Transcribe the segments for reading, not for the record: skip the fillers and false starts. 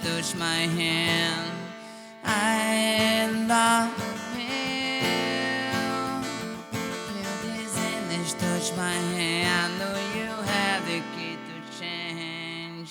touch my hand. I love you. Feel these hands touch my hand. I know you have the key to change.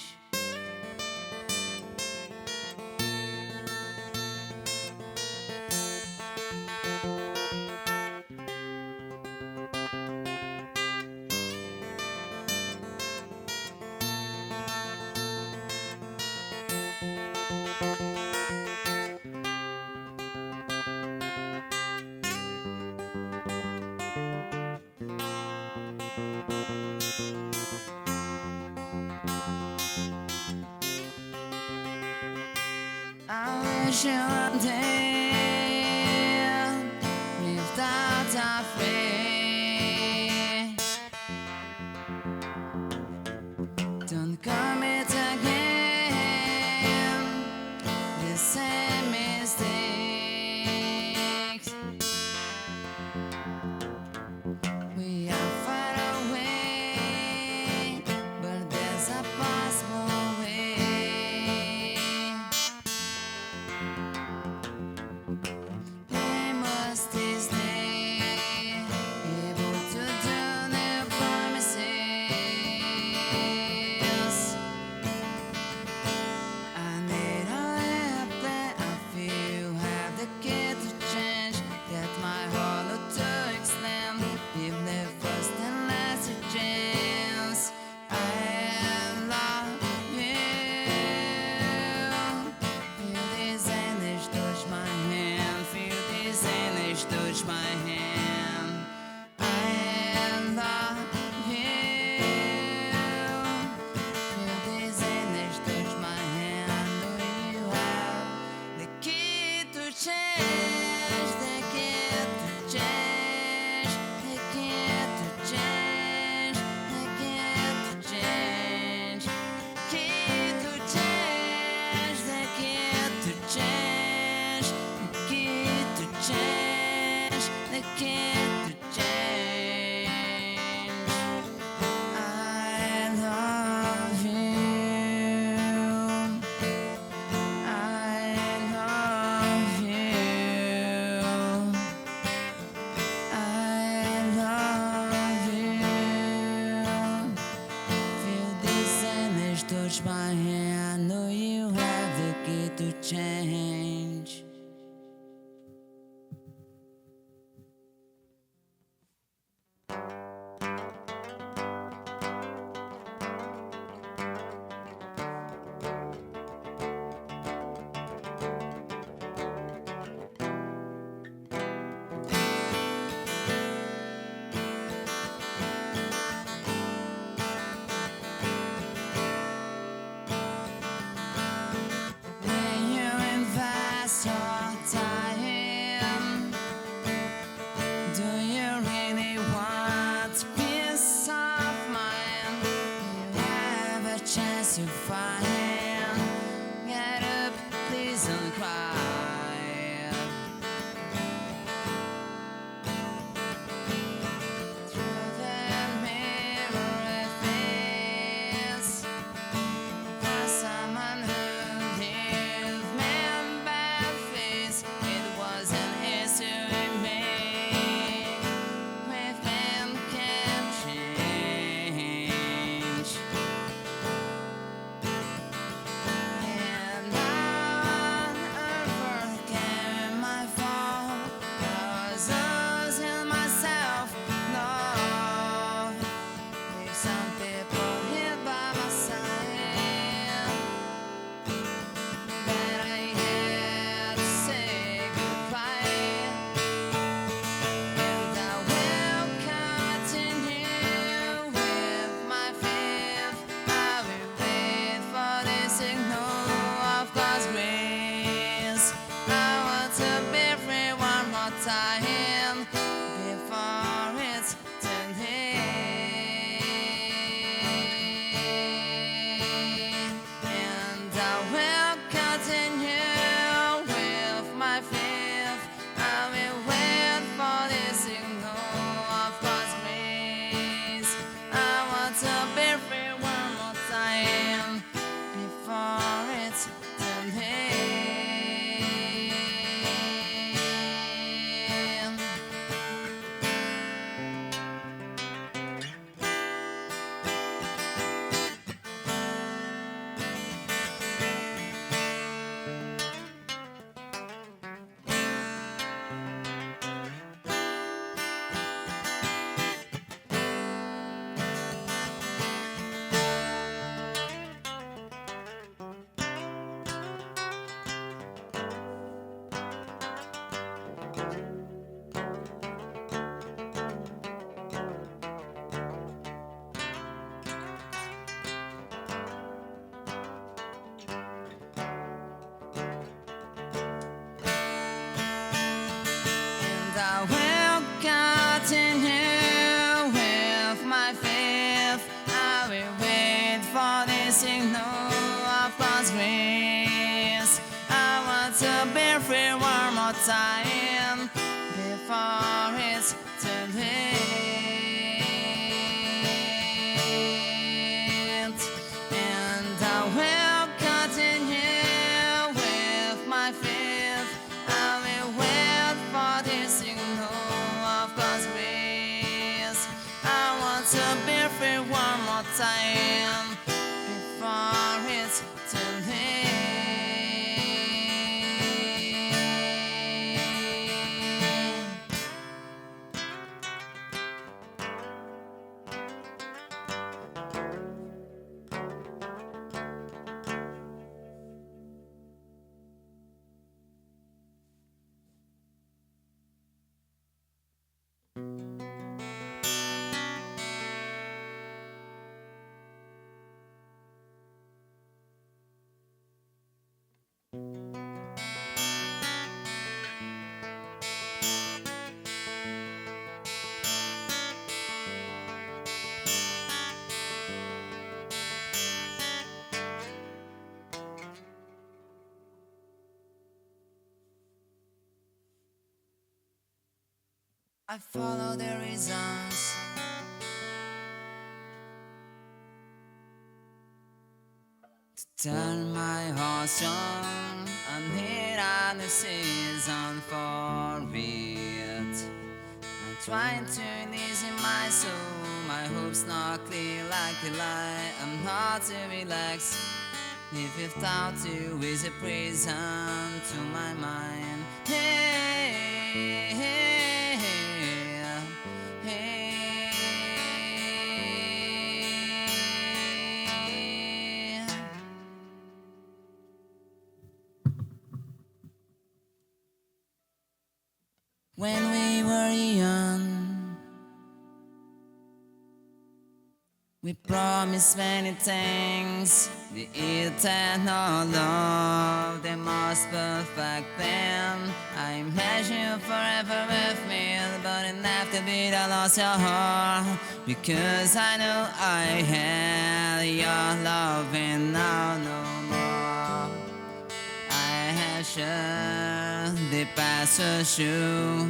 I wish you were there without a fear. Don't commit again the same mistakes. We are far away, but there's a possible way. We must stay able to do new promises. I need a little bit of you. Have the key to change. That my heart not to extend. Give the first and last chance. I love you. Feel this energy touch my hand. Feel this energy touch my hand. I love you. Feel this energy touch my hand. I know you have the key to change. The key to change. The key to change. The key to change. Key to change. The key to change. The key to change. The key to change. I love you. I love you. I love you. Feel this energy touch my hand. I know you have the key to change. When you invest all And I will continue with my faith. I will wait for the signal of God's grace. I want to be free one more time before it's too late. And I will continue with my faith. I will wait for the signal of God's grace. I want to be free one more time before it's too late. I follow the reasons to turn my horse on. I need a new season for it. I'm trying to ease in my soul. My hopes not clear like the light. I'm hard to relax. If you thought to is a prison to my mind. Hey, hey, hey. When we were young, we promised many things. The eternal love, the most perfect plan. I imagine you forever with me, but in after beat I lost your heart. Because I know I had your love and now no more. I have sure the past was true.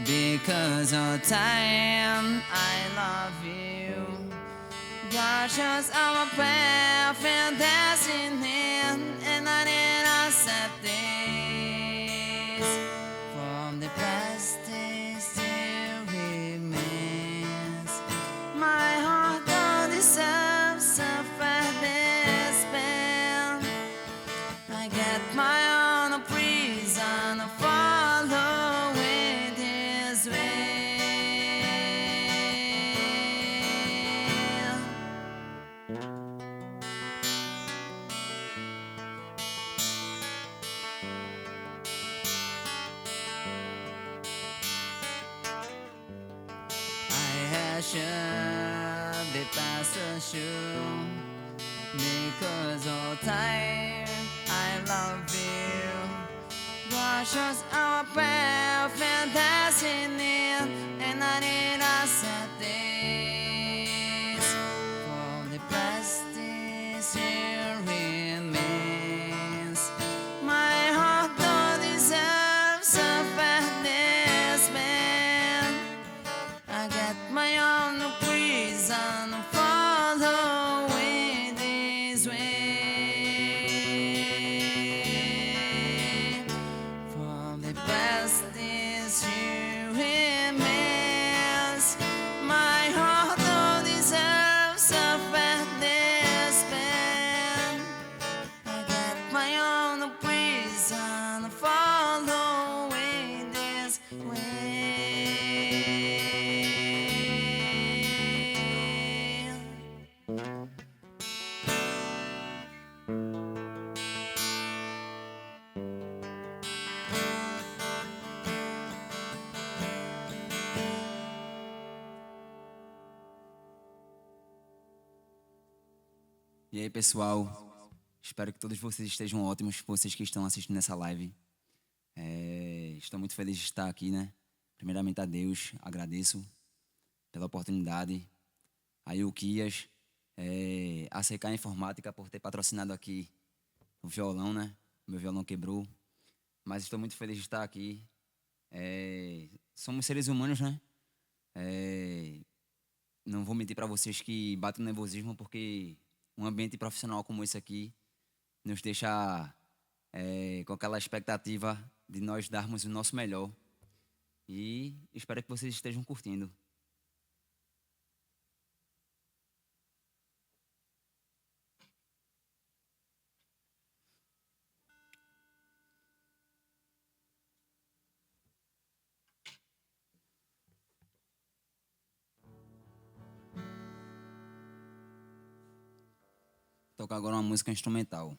Because of time, I love you. God shows our path and destiny, and I need accept this. From the past it still remains. My heart don't deserve suffer this pain. I get my own prison following this way. Should be past the shoe. Because all time I love you. Wash us our path and destiny, and I need accept this. For the past is here remains. My heart don't deserve suffer this man. I get my own prison following this way. From the past is you remains. My E aí, pessoal, espero que todos vocês estejam ótimos, vocês que estão assistindo essa live. Estou muito feliz de estar aqui, né? Primeiramente a Deus, agradeço pela oportunidade. Aí o Kias, a CK Informática por ter patrocinado aqui o violão, né? Meu violão quebrou, mas estou muito feliz de estar aqui. Somos seres humanos, né? Não vou mentir para vocês que bate no nervosismo, porque um ambiente profissional como esse aqui nos deixa com aquela expectativa de nós darmos o nosso melhor. E espero que vocês estejam curtindo. Tocar agora uma música instrumental.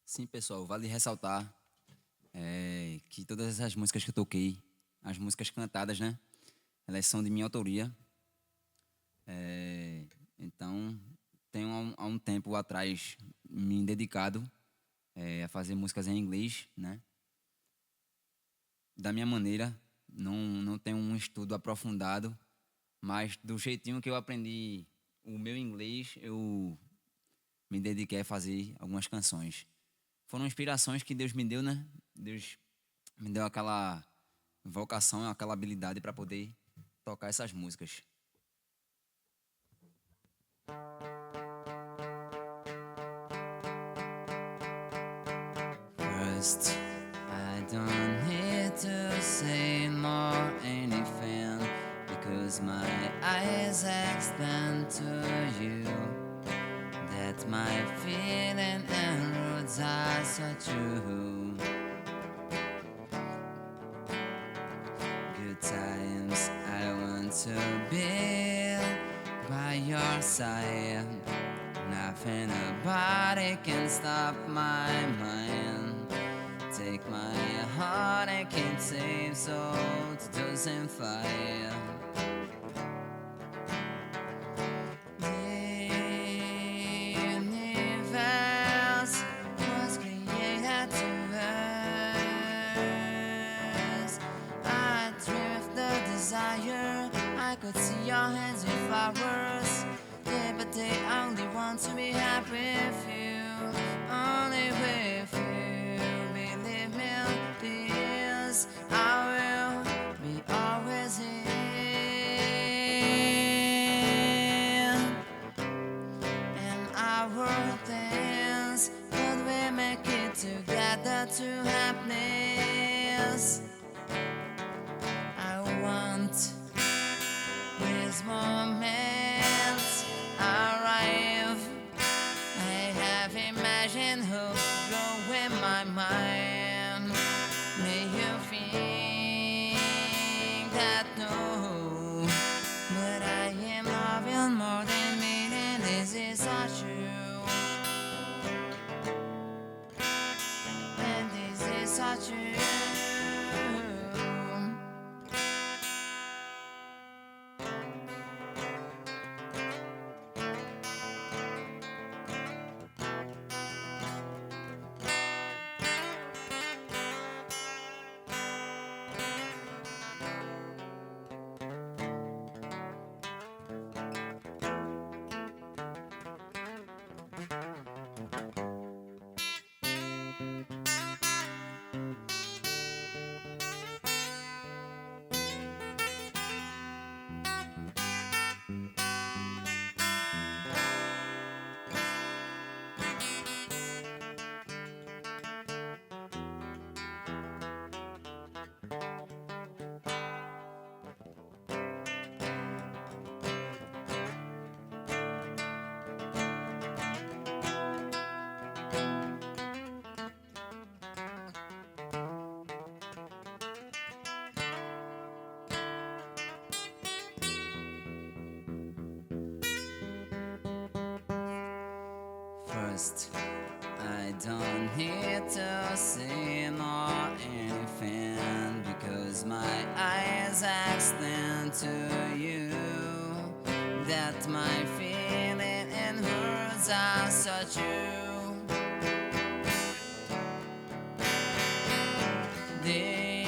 Sim, pessoal, vale ressaltar que todas essas músicas que eu toquei, as músicas cantadas, né? Elas são de minha autoria. Então, tenho há um tempo atrás me dedicado a fazer músicas em inglês, né? Da minha maneira, não tenho um estudo aprofundado, mas do jeitinho que eu aprendi o meu inglês, eu me dediquei a fazer algumas canções. Foram inspirações que Deus me deu, né? Deus me deu aquela vocação, aquela habilidade para poder tocar essas músicas. First, I don't need to say more anything because my eyes expand to you. That my feeling and roots are so true. Good times, I want to be by your side. Nothing about it can stop my mind. Take my heart and can't save, so it doesn't fire. The universe was created to us. I drift the desire. I could see your hands with flowers. Yeah, but they only want to be happy with you. Only with you. Believe me, this I will be always in. And our things, but we make it together to happiness. I want this moment arrive. I have imagined hope growing. trust. I don't need to see nor anything, because my eyes extend to you. That my feeling and words are so true. The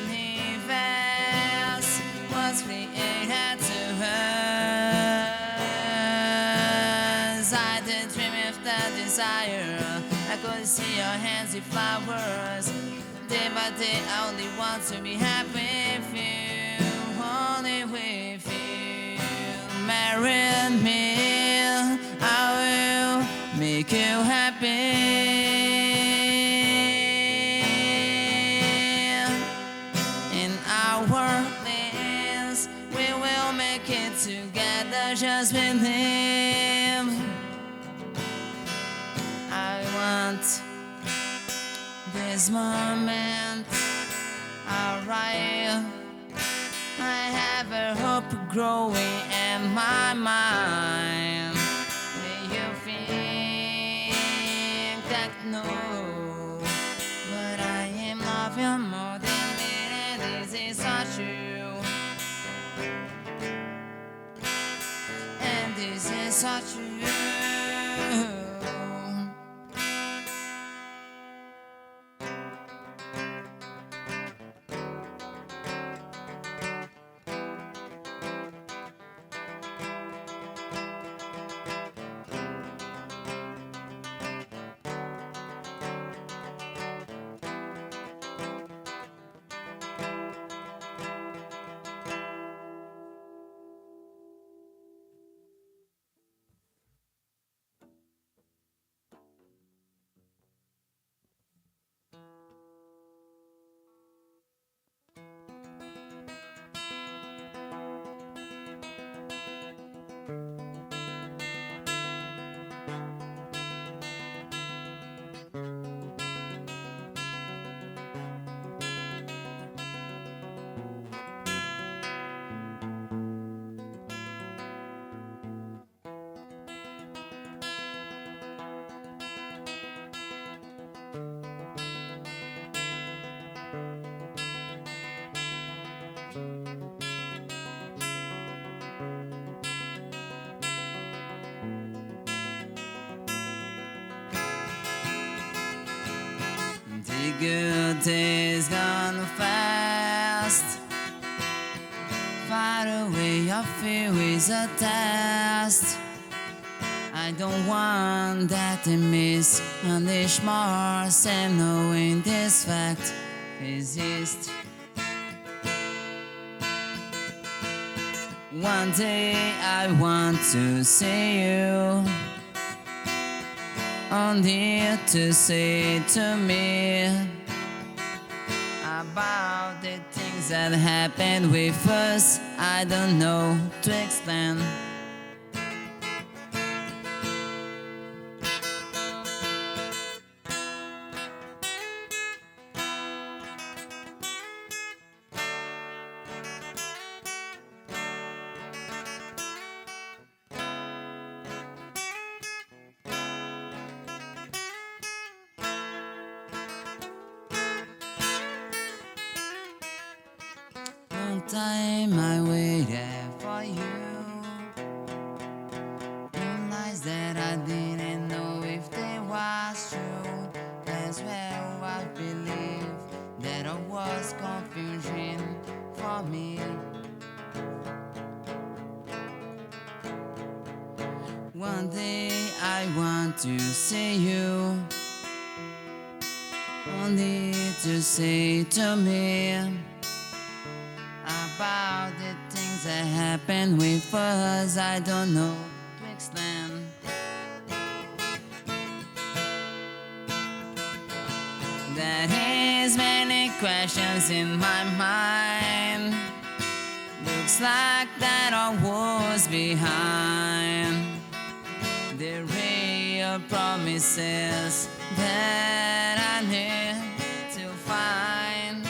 universe was created to us. I did dream of the desire. I could see your hands with flowers. Day by day I only want to be happy with you, only with you. Marry me, I will make you happy. Just believe. I want this moment. Alright, I have a hope growing in my mind. May you think that no, but I am loving more than me. This is so true. This is so true. The good days gone fast. Far away, your fear is a test. I don't want that to miss unleash more, and knowing this fact exists. One day I want to see you, only to say to me about the things that happened with us. I don't know to explain. Long time I waited for you. Realized that I didn't know if they was true. As well I believe that I was confusion for me. One day I want to see you, only to say to me about the things that happen with us. I don't know to explain. There is many questions in my mind. Looks like that I was behind the real promises that I need to find.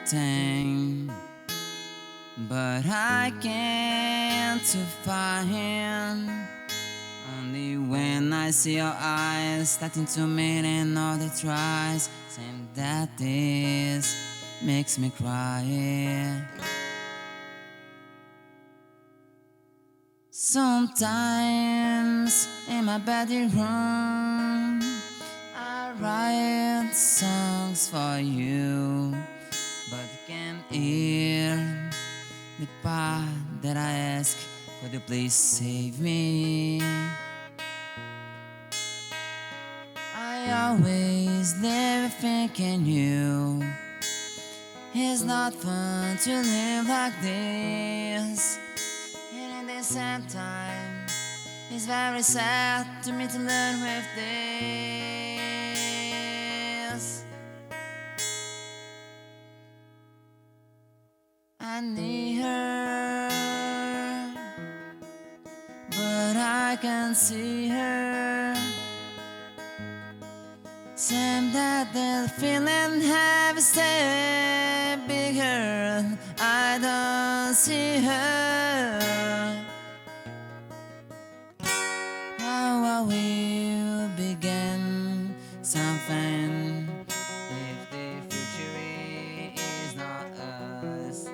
everything, but I can't find. Only when I see your eyes starting to meet in all the tries, saying that this makes me cry. Sometimes in my bedroom I write songs for you, but you can't hear the part that I ask, could you please save me? I always live thinking you. It's not fun to live like this, and at the same time it's very sad to me to learn with this. I need her, but I can't see her. Same that the feeling have stayed bigger. I don't see her. How I will begin something if the future is not us.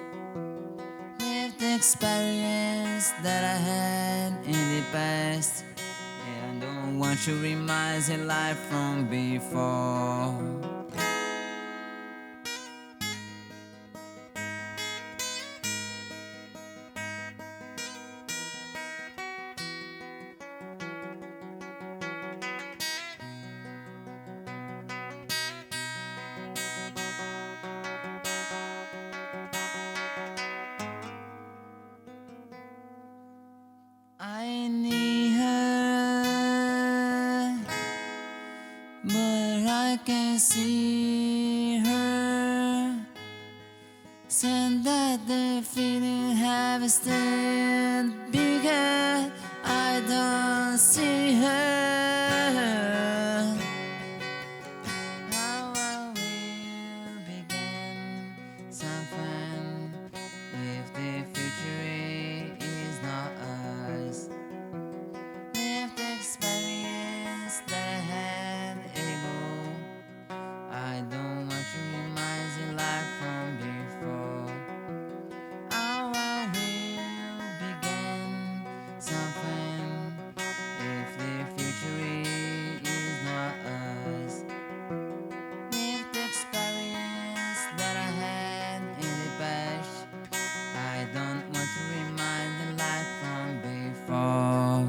With the experience that I had in the past, I don't want to remind the life from before. I need her, but I can't see her. Send that the feeling have stayed bigger. I don't see her. How I will begin something if the future is not us. With the experience that I had ago, I don't want to remind the life from before. How I will begin something if the future is not us. With the experience that I had in the past, I don't want to remind the life from before.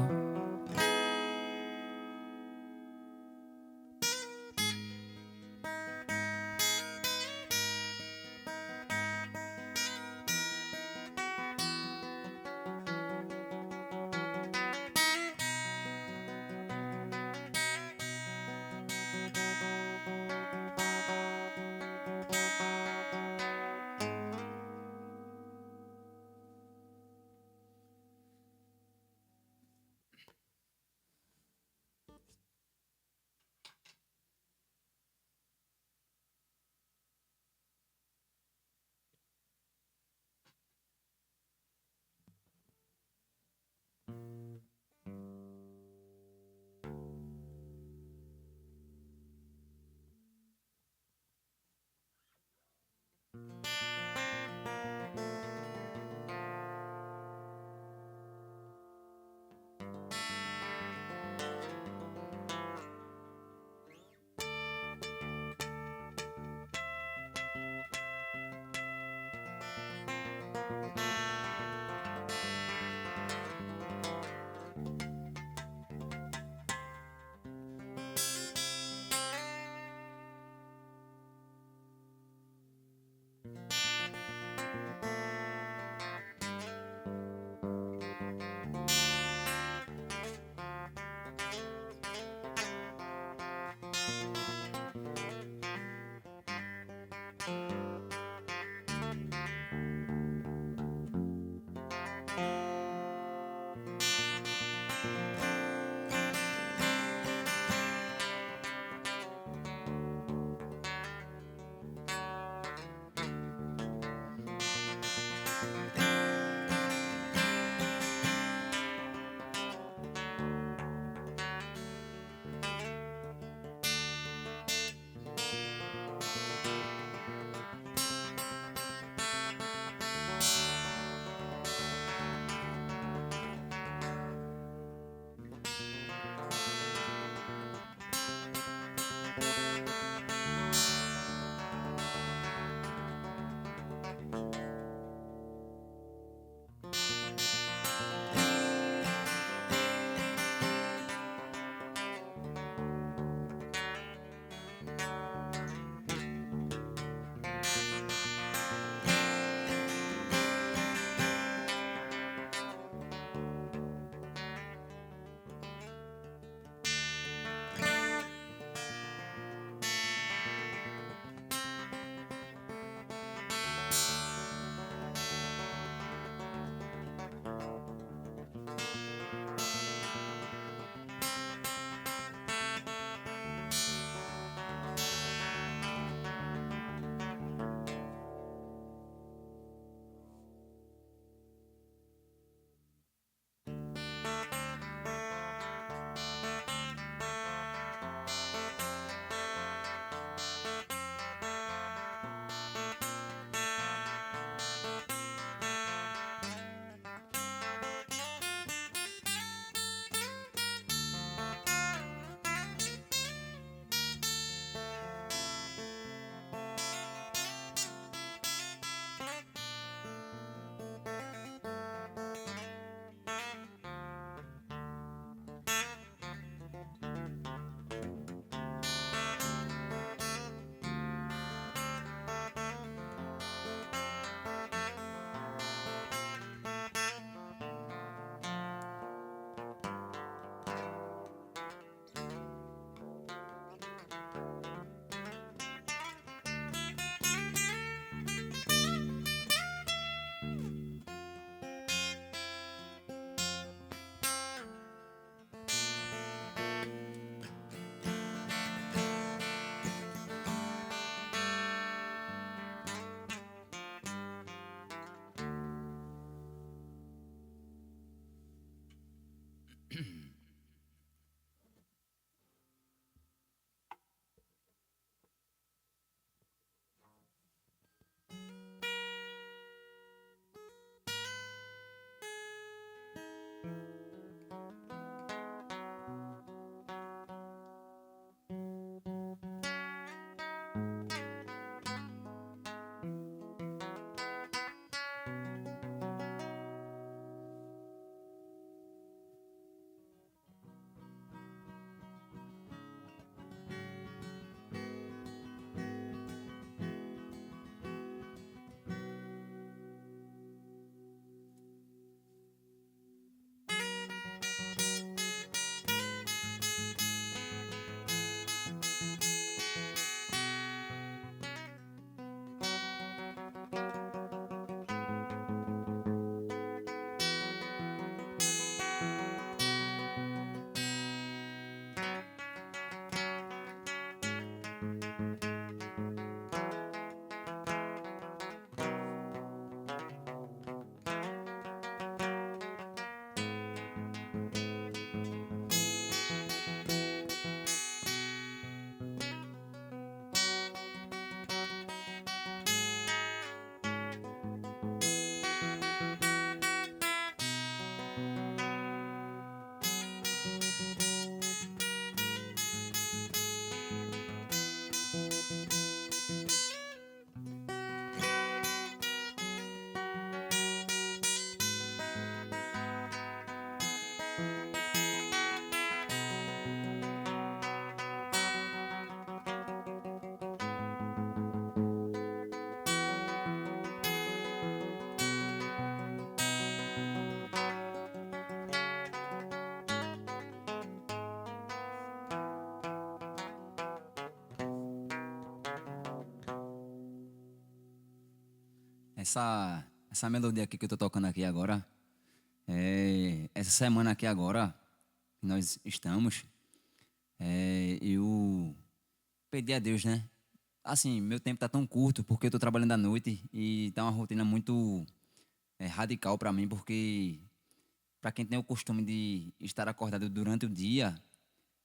essa melodia aqui que eu tô tocando aqui agora, essa semana aqui agora, que nós estamos, eu pedi a Deus, né? Assim, meu tempo tá tão curto porque eu tô trabalhando à noite e tá uma rotina muito radical para mim, porque para quem tem o costume de estar acordado durante o dia,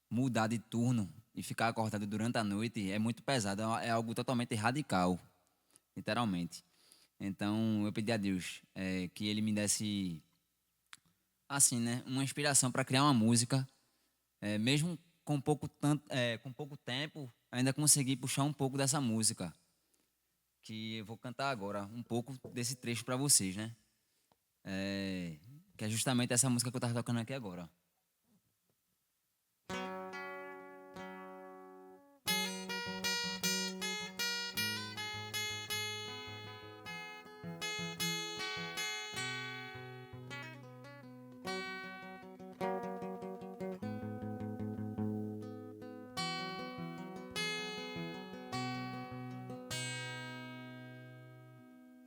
mudar de turno e ficar acordado durante a noite é muito pesado, é algo totalmente radical, literalmente. Então eu pedi a Deus que Ele me desse, assim, né, uma inspiração para criar uma música, mesmo com pouco tempo, ainda consegui puxar um pouco dessa música, que eu vou cantar agora, um pouco desse trecho para vocês, né? Que é justamente essa música que eu tava tocando aqui agora.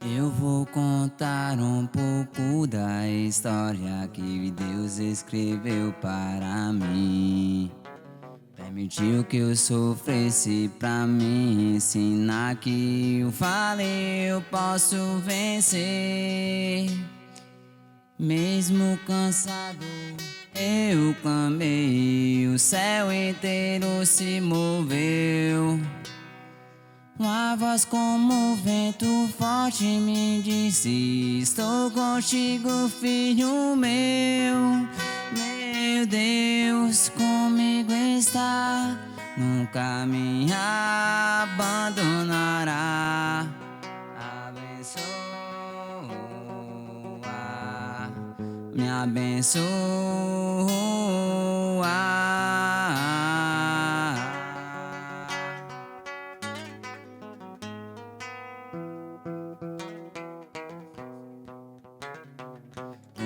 Eu vou contar um pouco da história que Deus escreveu para mim. Permitiu que eu sofresse pra me ensinar que eu falei eu posso vencer. Mesmo cansado, eu clamei, o céu inteiro se moveu. Uma voz como o vento forte me disse: estou contigo, filho meu. Meu Deus, comigo está, nunca me abandonará. Abençoa, me abençoa.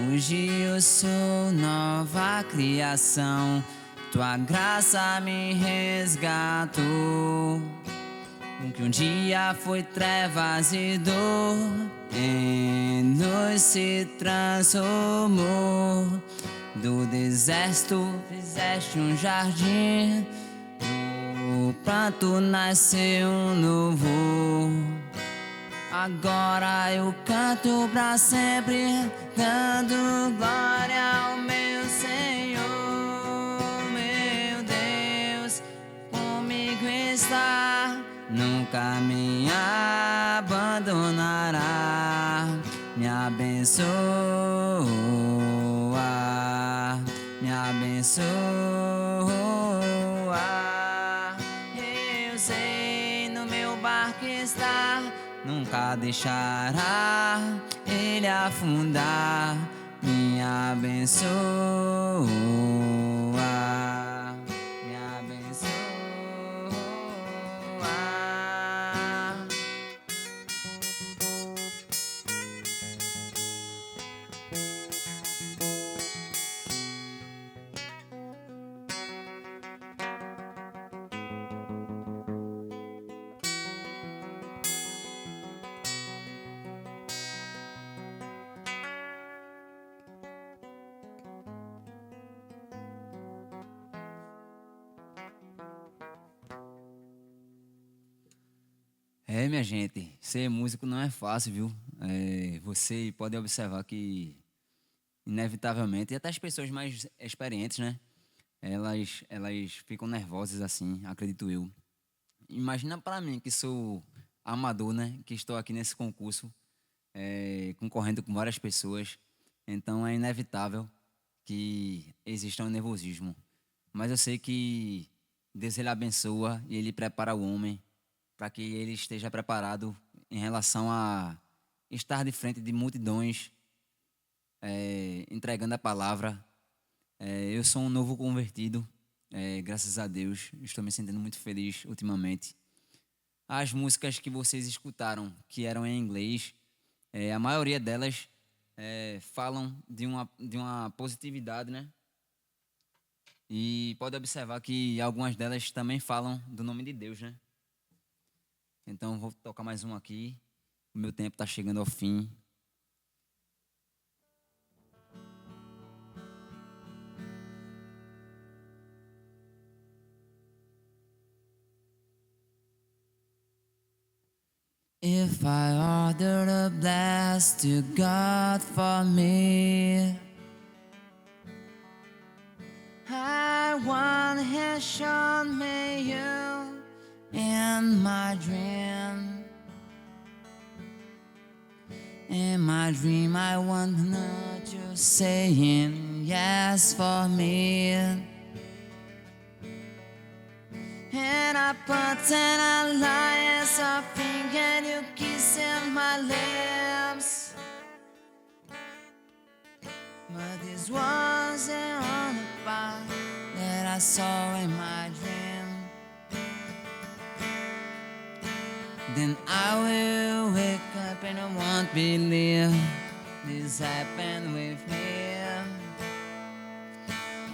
Hoje eu sou nova criação, tua graça me resgatou. O que um dia foi trevas e dor, em luz se transformou. Do deserto fizeste um jardim, do pranto nasceu um novo. Agora eu canto pra sempre, dando glória ao meu Senhor. Meu Deus, comigo está, nunca me abandonará. Me abençoa, me abençoa. Eu sei, no meu barco está, nunca deixará ele afundar. Me abençoa, me abençoa. Minha gente, ser músico não é fácil, viu? Você pode observar que, inevitavelmente, e até as pessoas mais experientes, né? Elas ficam nervosas assim, acredito eu. Imagina para mim, que sou amador, né? Que estou aqui nesse concurso, concorrendo com várias pessoas. Então é inevitável que exista um nervosismo. Mas eu sei que Deus ele abençoa e ele prepara o homem para que ele esteja preparado em relação a estar de frente de multidões, entregando a palavra. Eu sou um novo convertido, graças a Deus. Estou me sentindo muito feliz ultimamente. As músicas que vocês escutaram, que eram em inglês, a maioria delas falam de uma positividade, né? E pode observar que algumas delas também falam do nome de Deus, né? Então vou tocar mais uma aqui. O meu tempo está chegando ao fim. If I ordered a blast to God for me, I want His shown me you in my dream. In my dream, I want to know you saying yes for me. And I put in alliance of thinking you kissing my lips. But this was the only part that I saw in my dream. Then I will wake up and I won't believe this happened with me.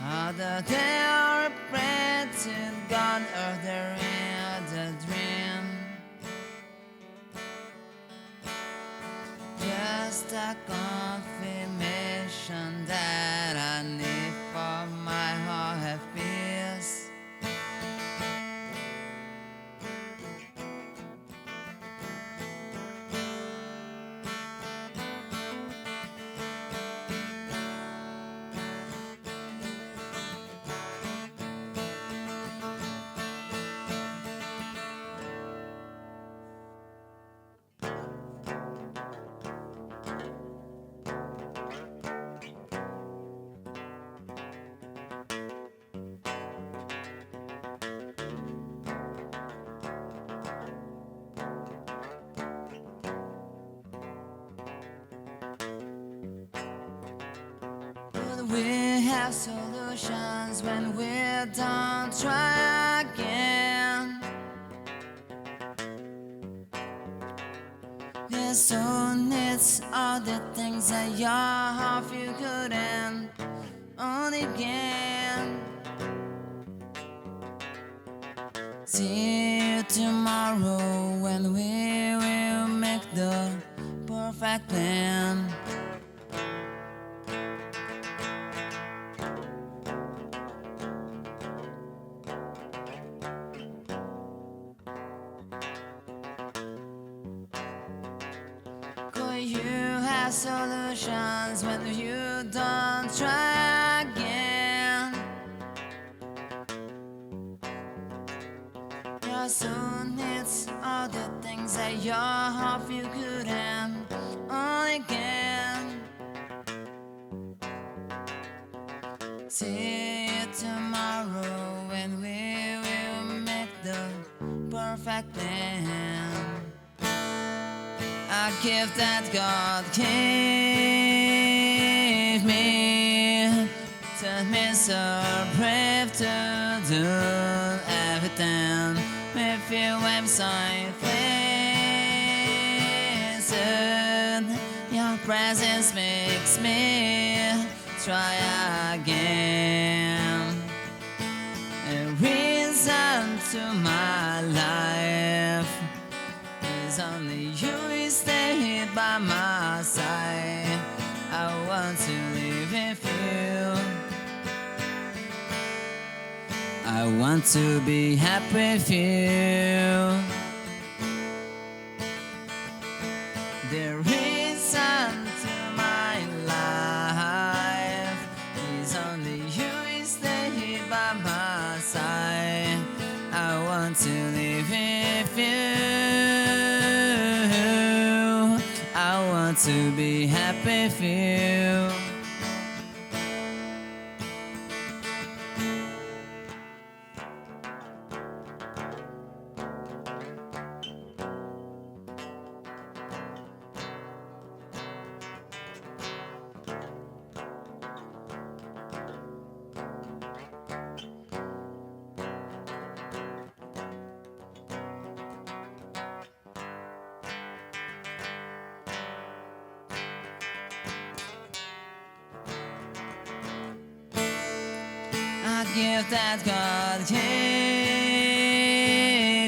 Other they are a prayer to God or they're in the dream. Just a confirmation that I need for my heart have peace. We have solutions when we don't try again. This soul needs all the things that your heart you couldn't own again. See you tomorrow when we will make the perfect plan. You have solutions when you don't try again. Your soul needs all the things that your heart you couldn't own again. See you tomorrow when we will make the perfect plan. A gift that God gave me, taught me so brave to do everything with you. I'm so pleasant. Your presence makes me try again. A reason to my life is only you. Stay by my side. I want to live with you. I want to be happy with you. The reason to my life is only you. Stay by my side. I want to live with you. To be happy with you. Gift that God gave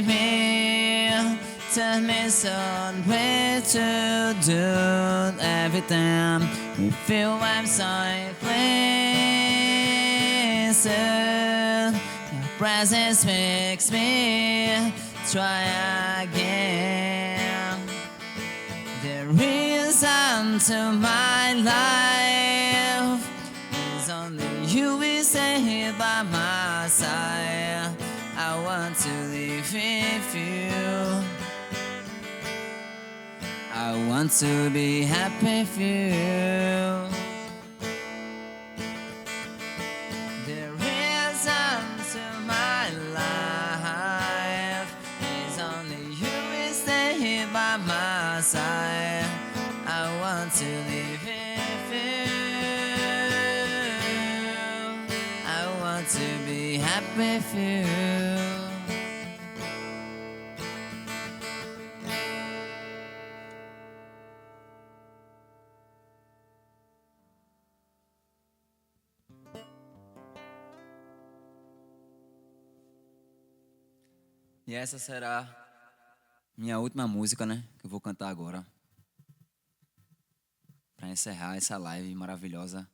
me, tell me some way to do everything. We feel I'm so pleased. Your presence makes me try again. The reason to my life is only you will stay here by my side. I want to live with you. I want to be happy with you. The reason to my life is only you will stay here by my side. I want to live with you. I want to be happy with you. E essa será minha última música, né? Que eu vou cantar agora. Para encerrar essa live maravilhosa.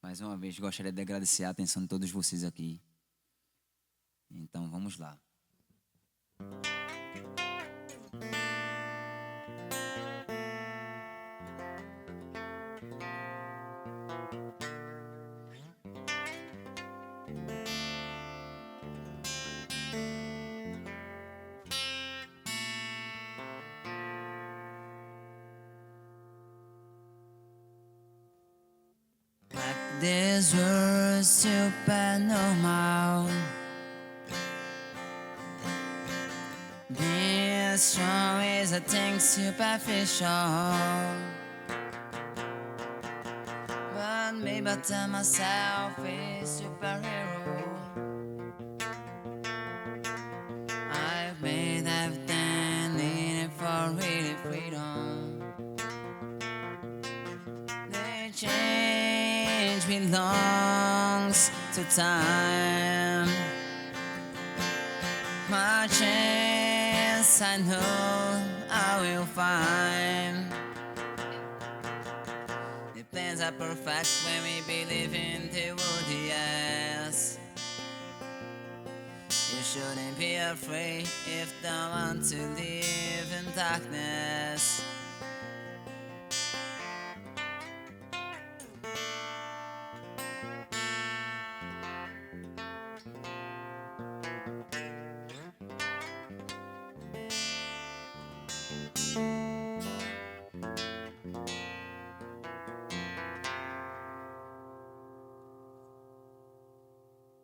Mais uma vez, gostaria de agradecer a atenção de todos vocês aqui. Então, vamos lá. This world's super normal. Being strong is a thing superficial. But maybe I tell myself a superhero. I've made everything needed for really freedom. They change belongs to time. My chance I know I will find. The plans are perfect when we believe in the wood, yes. You shouldn't be afraid if don't want to live in darkness.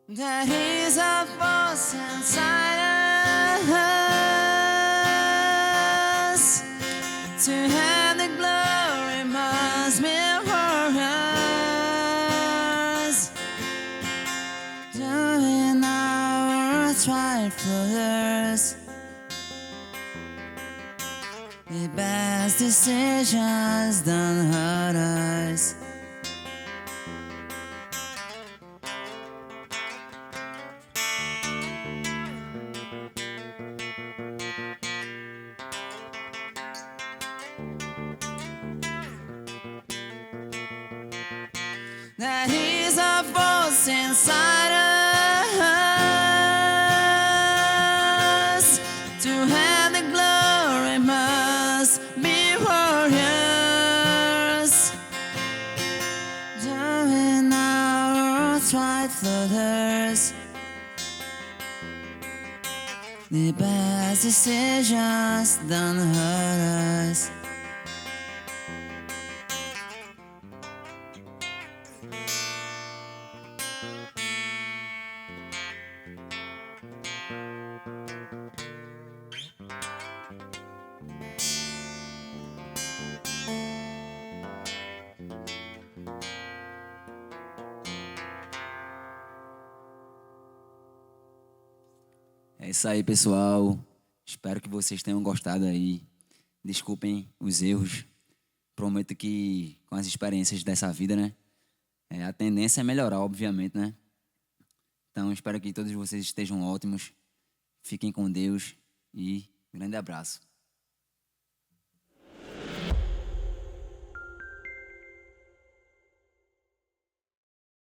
There is a force inside us. To have the glory must be for us. Doing our triflers. The best decisions don't hurt us. There is a force inside us. To have the glory must be warriors. Doing our triflers. The best decisions don't hurt us. É isso aí, pessoal. Espero que vocês tenham gostado aí. Desculpem os erros. Prometo que com as experiências dessa vida, né? A tendência é melhorar, obviamente, né? Então, espero que todos vocês estejam ótimos. Fiquem com Deus e Grande abraço.